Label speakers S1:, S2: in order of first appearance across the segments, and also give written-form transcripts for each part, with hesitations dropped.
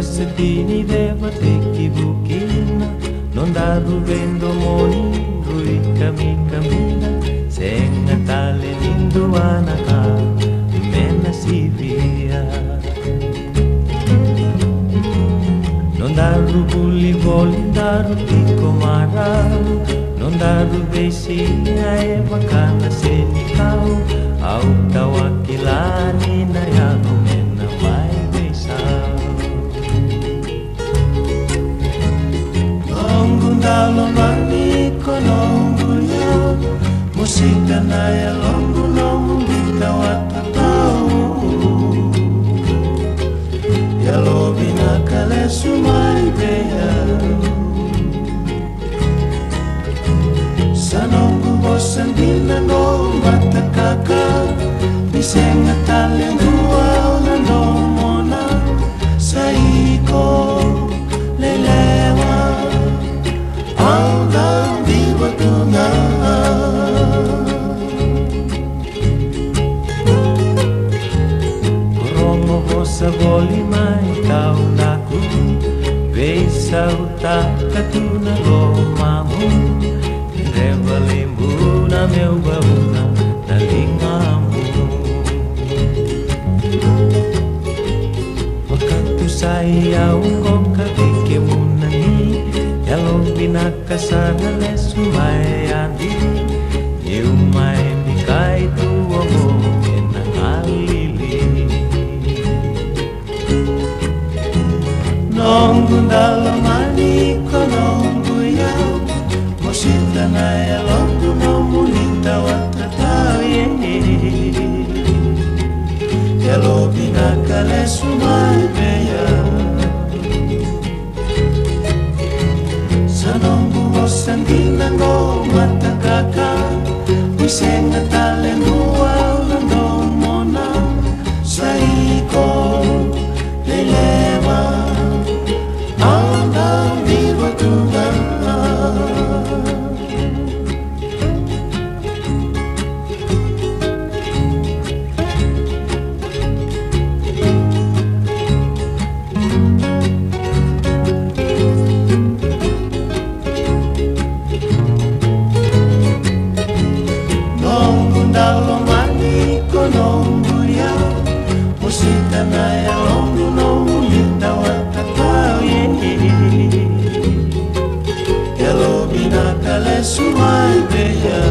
S1: Sedini deva teki bukina, non daru vendo moni, rui kami kamina, senga tale lindo anaka, mena sivia. Non daru buli voli, daru tiko marau, non daru besia e vakana senikau, au tawakilani na yano mena mai besau. Dalo mani kono ya musika na ya longu no mundika watatau ya lobina kale sumai beya sanongu bosandina no matakaka bisenga tale dua na no mona saiko lelewa Audang di batuna Romo vosa voli mai tau naku Vesa utaka tuna gomamu Reva lembu na meu bauna na lingamu Wakatu saya ungoka vike munani Yalo binaka sana le sumai andi Iu mai mikai tua mo enang alili Nongu ndalo mani konongu ya Mosita na ya longu no munita watatau ye Yalo binaka le sumai beya Sandina no matakaka Wisenga tale nua no mona Saiko lelewa Anda viva tuga Sumai beya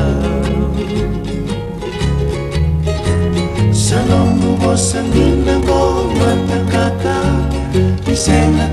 S1: Salongu bosan dina go matakaka Bisenga